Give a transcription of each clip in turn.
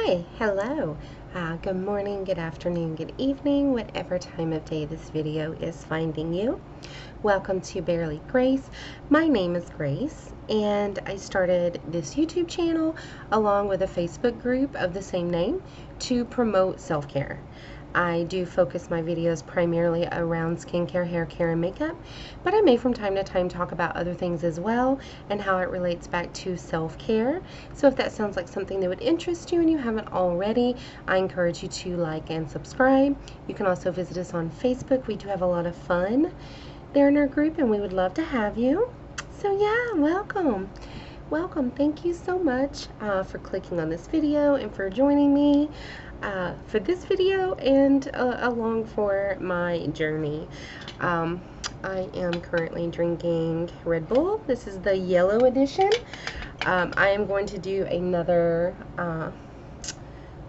Hi, hello, good morning, good afternoon, good evening, whatever time of day this video is finding you. Welcome to Barely Grace. My name is Grace, and I started this YouTube channel along with a Facebook group of the same name to promote self-care. I do focus my videos primarily around skincare, hair care, and makeup, but I may from time to time talk about other things as well and how it relates back to self-care. So if that sounds like something that would interest you and you haven't already, I encourage you to like and subscribe. You can also visit us on Facebook. We do have a lot of fun there in our group, and we would love to have you. So yeah, welcome. Welcome. Thank you so much for clicking on this video and for joining me for this video and along for my journey. I am currently drinking Red Bull. This is the yellow edition. I am going to do another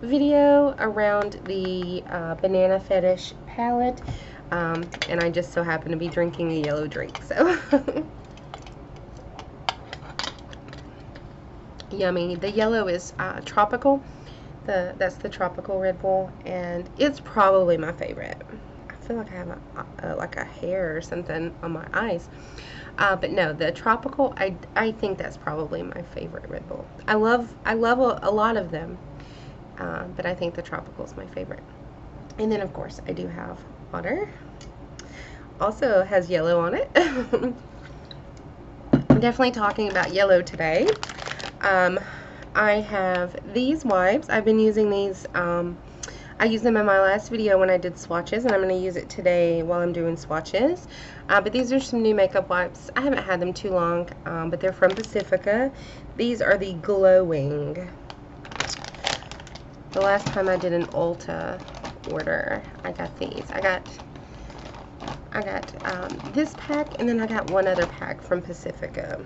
video around the Banana Fetish palette, and I just so happen to be drinking a yellow drink, so yummy. The yellow is tropical. That's the tropical Red Bull, and it's probably my favorite. I feel like I have like a hair or something on my eyes, but no, the tropical, I think that's probably my favorite Red Bull. I love a lot of them, but I think the tropical is my favorite. And then of course I do have water. Also has yellow on it. I'm definitely talking about yellow today. I have these wipes. I've been using these. I used them in my last video when I did swatches, and I'm going to use it today while I'm doing swatches. But these are some new makeup wipes. I haven't had them too long, but they're from Pacifica. These are the glowing. The last time I did an Ulta order, I got these. I got this pack, and then I got one other pack from Pacifica.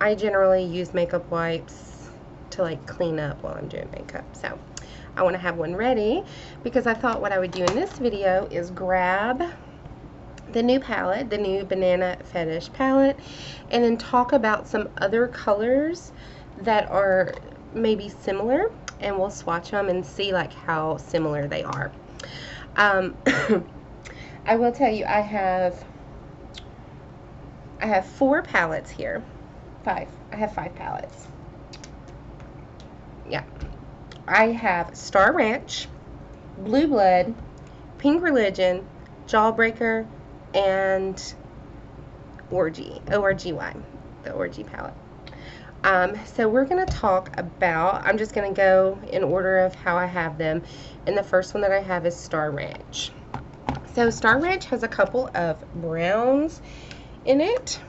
I generally use makeup wipes to like clean up while I'm doing makeup, so I want to have one ready because I thought what I would do in this video is grab the new palette, the new Banana Fetish palette, and then talk about some other colors that are maybe similar, and we'll swatch them and see like how similar they are. I will tell you, I have 4 palettes here. 5. I have 5 palettes. Yeah. I have Star Ranch, Blue Blood, Pink Religion, Jawbreaker, and Orgy. O-R-G-Y. The Orgy palette. So we're going to talk about, I'm just going to go in order of how I have them. And the first one that I have is Star Ranch. So Star Ranch has a couple of browns in it.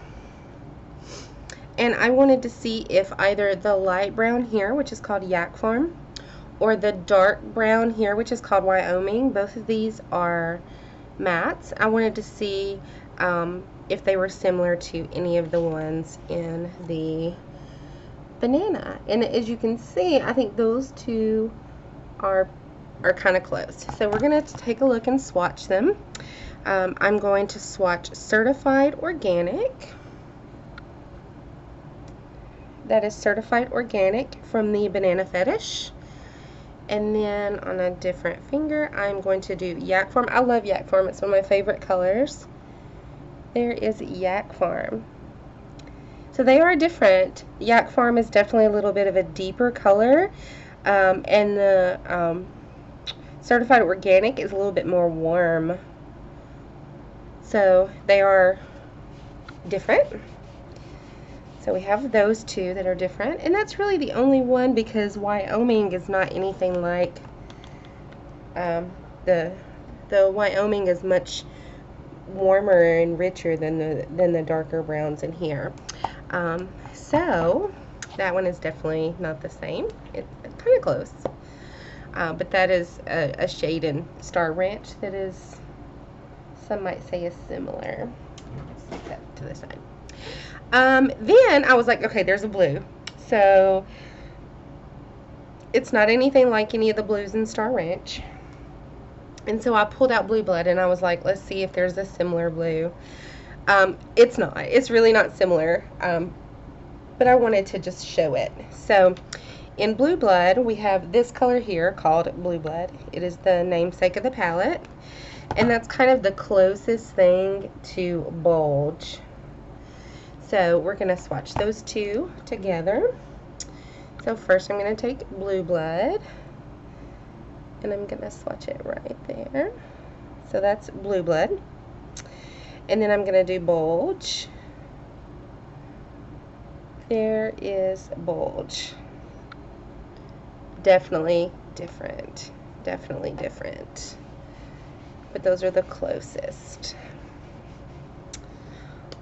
And I wanted to see if either the light brown here, which is called Yak Farm, or the dark brown here, which is called Wyoming. Both of these are mattes. I wanted to see if they were similar to any of the ones in the banana. And as you can see, I think those two are kind of close. So we're going to take a look and swatch them. I'm going to swatch Certified Organic. That is Certified Organic from the Banana Fetish. And then on a different finger, I'm going to do Yak Farm. I love Yak Farm. It's one of my favorite colors. There is Yak Farm. So they are different. Yak Farm is definitely a little bit of a deeper color. And the Certified Organic is a little bit more warm. So they are different. So we have those two that are different, and that's really the only one because Wyoming is not anything like the Wyoming is much warmer and richer than the darker browns in here. So that one is definitely not the same. It's kind of close, but that is a shade in Star Ranch that is, some might say, is similar. Let's set that to the side. Then I was like, okay, there's a blue. So it's not anything like any of the blues in Star Ranch. And so I pulled out Blue Blood and I was like, let's see if there's a similar blue. It's not. It's really not similar. But I wanted to just show it. So In Blue Blood, we have this color here called Blue Blood. It is the namesake of the palette, and that's kind of the closest thing to Bulge. So we're going to swatch those two together. So first I'm going to take Blue Blood, and I'm going to swatch it right there. So that's Blue Blood. And then I'm going to do Bulge. There is Bulge. Definitely different. Definitely different. But those are the closest.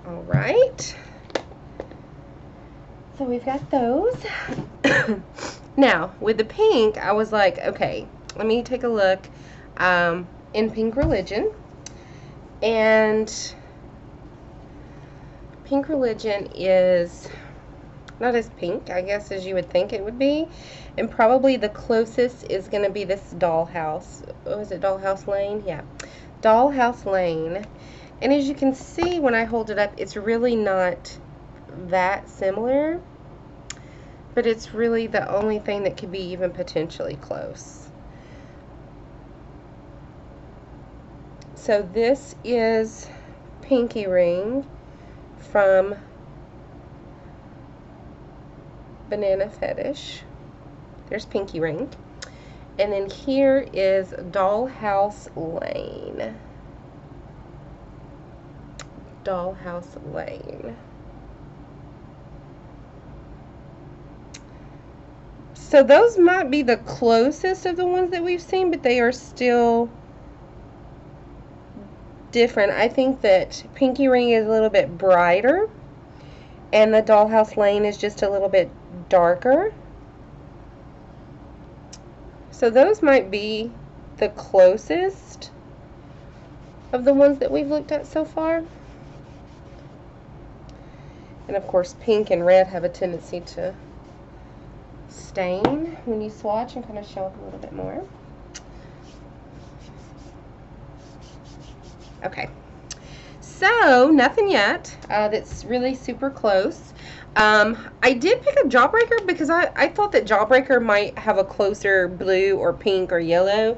Alright. So we've got those. Now, with the pink, I was like, okay, let me take a look in Pink Religion. And Pink Religion is not as pink, I guess, as you would think it would be. And probably the closest is going to be this Dollhouse. Oh, is it Dollhouse Lane? Yeah. Dollhouse Lane. And as you can see when I hold it up, it's really not that similar. But it's really the only thing that could be even potentially close. So this is Pinky Ring from Banana Fetish. There's Pinky Ring. And then here is Dollhouse Lane. Dollhouse Lane. So those might be the closest of the ones that we've seen, but they are still different. I think that Pinky Ring is a little bit brighter, and the Dollhouse Lane is just a little bit darker. So those might be the closest of the ones that we've looked at so far. And of course, pink and red have a tendency to stain when you swatch and kind of show up a little bit more. Okay, so nothing yet that's really super close. I did pick up Jawbreaker because I thought that Jawbreaker might have a closer blue or pink or yellow,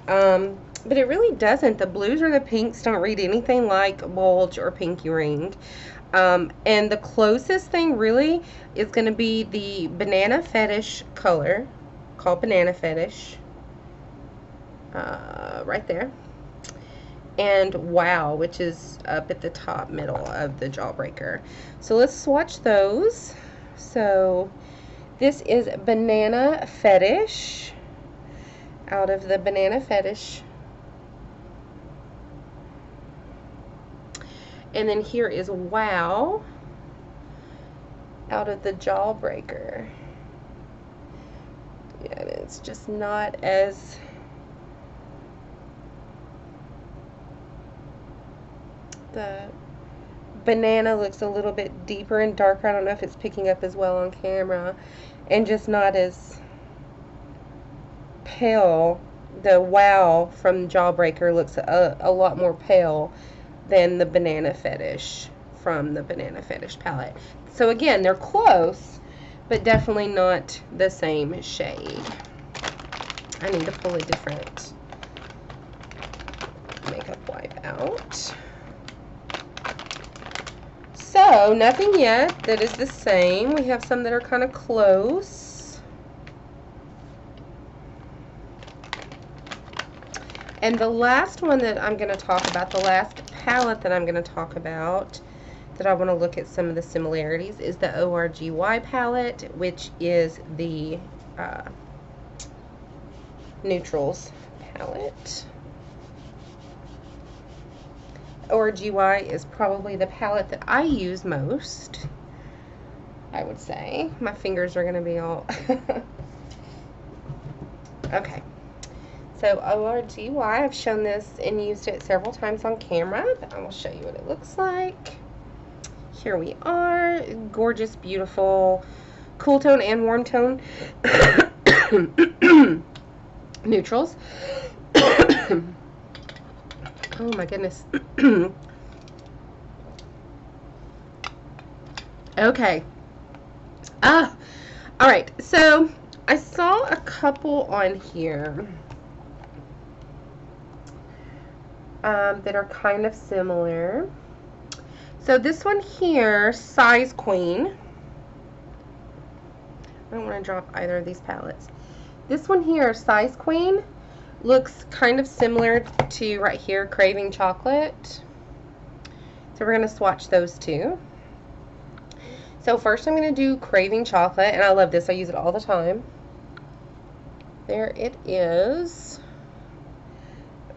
but it really doesn't. The blues or the pinks don't read anything like Bulge or Pinky Ring. And the closest thing really is going to be the Banana Fetish color, called Banana Fetish, right there. And Wow, which is up at the top middle of the Jawbreaker. So let's swatch those. So this is Banana Fetish out of the Banana Fetish. And then here is Wow out of the Jawbreaker. Yeah, and it's just not as the banana looks a little bit deeper and darker. I don't know if it's picking up as well on camera, and just not as pale. The Wow from Jawbreaker looks a lot more pale than the Banana Fetish from the Banana Fetish palette. So again, they're close, but definitely not the same shade. I need to pull a different makeup wipe out. So, nothing yet that is the same. We have some that are kind of close. And the last one that I'm going to talk about, the last palette that I'm going to talk about, that I want to look at some of the similarities, is the Orgy palette, which is the Neutrals palette. Orgy is probably the palette that I use most, I would say. My fingers are going to be all... Okay. So Orgy, I've shown this and used it several times on camera, but I will show you what it looks like. Here we are. Gorgeous, beautiful, cool tone and warm tone neutrals. Oh my goodness. Okay. Alright, so I saw a couple on here that are kind of similar. So this one here, Size Queen. I don't want to drop either of these palettes. This one here, Size Queen, looks kind of similar to right here, Craving Chocolate. So we're going to swatch those two. So first I'm going to do Craving Chocolate, and I love this. I use it all the time. There it is.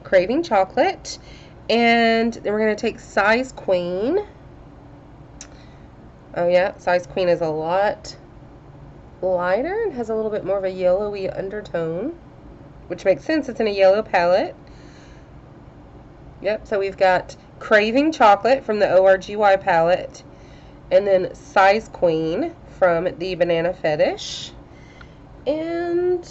Craving Chocolate. And then we're going to take Size Queen. Oh yeah, Size Queen is a lot lighter and has a little bit more of a yellowy undertone, which makes sense. It's in a yellow palette. Yep, so we've got Craving Chocolate from the Orgy palette, and then Size Queen from the Banana Fetish. And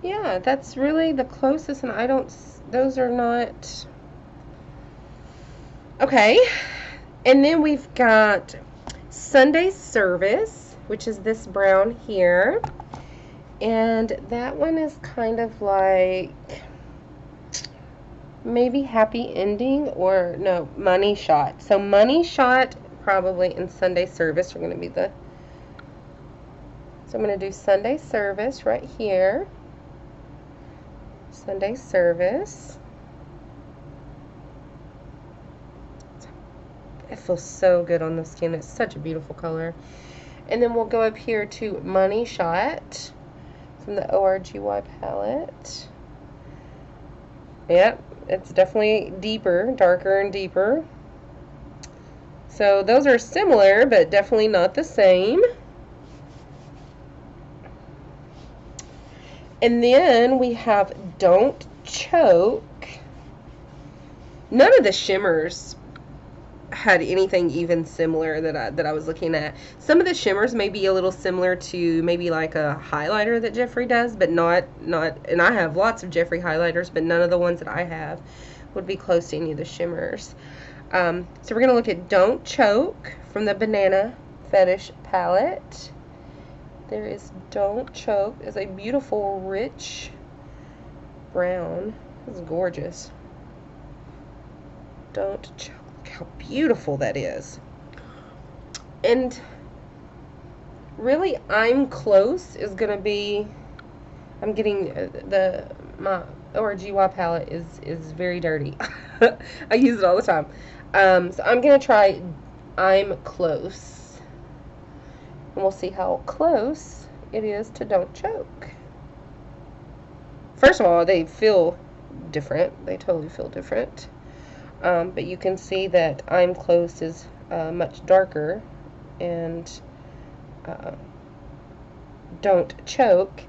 yeah, that's really the closest, and those are not okay. And then we've got Sunday Service, which is this brown here, and that one is kind of like maybe Happy Ending, or no, Money Shot. So Money Shot probably in Sunday Service are going to be so I'm going to do Sunday Service right here. Sunday Service. It feels so good on the skin. It's such a beautiful color. And then we'll go up here to Money Shot from the Orgy palette. Yep, it's definitely deeper, darker and deeper. So those are similar, but definitely not the same. And then we have Don't Choke. None of the shimmers had anything even similar that I was looking at. Some of the shimmers may be a little similar to maybe like a highlighter that Jeffree does, but not and I have lots of Jeffree highlighters, but none of the ones that I have would be close to any of the shimmers. So we're going to look at Don't Choke from the Banana Fetish palette. There is Don't Choke. It's a beautiful, rich brown. It's gorgeous. Don't Choke. Look how beautiful that is. And really, I'm Close is going to be, I'm getting my Orgy palette is very dirty. I use it all the time. So I'm going to try I'm Close. And we'll see how close it is to Don't Choke. First of all, they feel different. They totally feel different. But you can see that I'm Close is much darker, and Don't Choke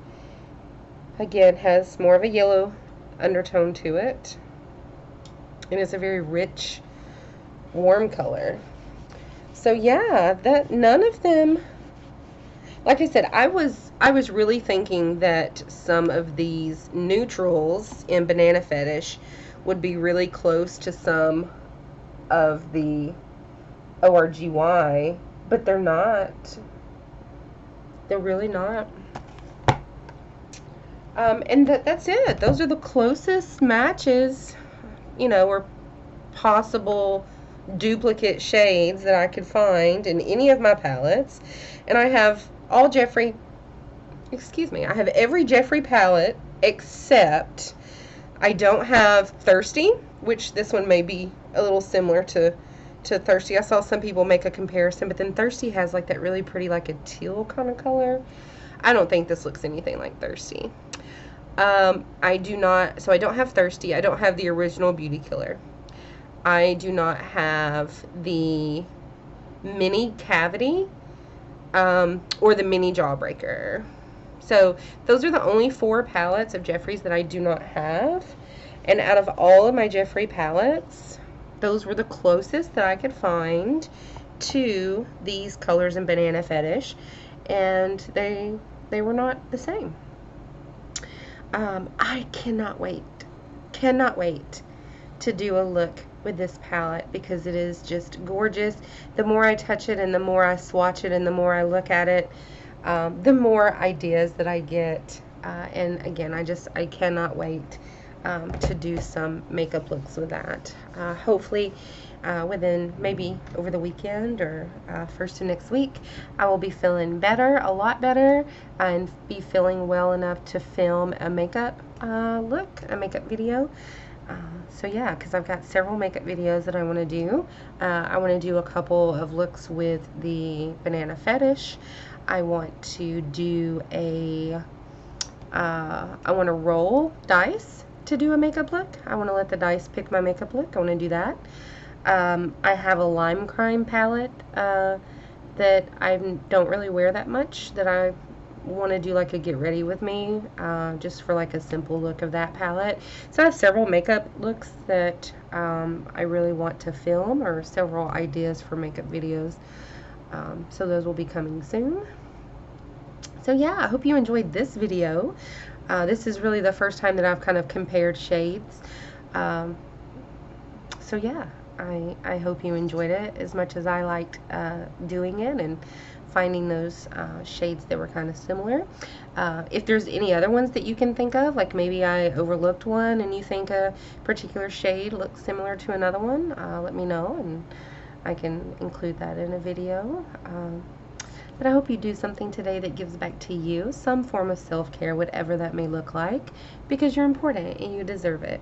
again has more of a yellow undertone to it, and it's a very rich, warm color. So yeah, that none of them, like I said, I was really thinking that some of these neutrals in Banana Fetish would be really close to some of the ORGY, but they're not. They're really not. And that's it. Those are the closest matches, or possible duplicate shades that I could find in any of my palettes. And I have all Jeffree, I have every Jeffree palette except I don't have Thirsty, which this one may be a little similar to Thirsty. I saw some people make a comparison, but then Thirsty has like that really pretty, like a teal kind of color. I don't think this looks anything like Thirsty. I don't have Thirsty. I don't have the original Beauty Killer. I do not have the mini Cavity, or the mini Jawbreaker. So those are the only 4 palettes of Jeffree's that I do not have. And out of all of my Jeffree palettes, those were the closest that I could find to these colors in Banana Fetish. And they were not the same. I cannot wait to do a look with this palette, because it is just gorgeous. The more I touch it and the more I swatch it and the more I look at it, the more ideas that I get. And again, I cannot wait to do some makeup looks with that. Hopefully within maybe over the weekend or first of next week, I will be feeling better, a lot better, and be feeling well enough to film a makeup look, a makeup video. So yeah, because I've got several makeup videos that I want to do. I want to do a couple of looks with the banana fetish. I want to do I want to roll dice to do a makeup look. I want to let the dice pick my makeup look. I want to do that. I have a lime crime palette that I don't really wear that much, that I want to do like a get ready with me, just for like a simple look of that palette. So I have several makeup looks that I really want to film, or several ideas for makeup videos. So those will be coming soon. So yeah, I hope you enjoyed this video. This is really the first time that I've kind of compared shades. So yeah, I hope you enjoyed it as much as I liked doing it and finding those shades that were kind of similar. If there's any other ones that you can think of, like maybe I overlooked one and you think a particular shade looks similar to another one, let me know and I can include that in a video. But I hope you do something today that gives back to you some form of self-care, whatever that may look like, because you're important and you deserve it.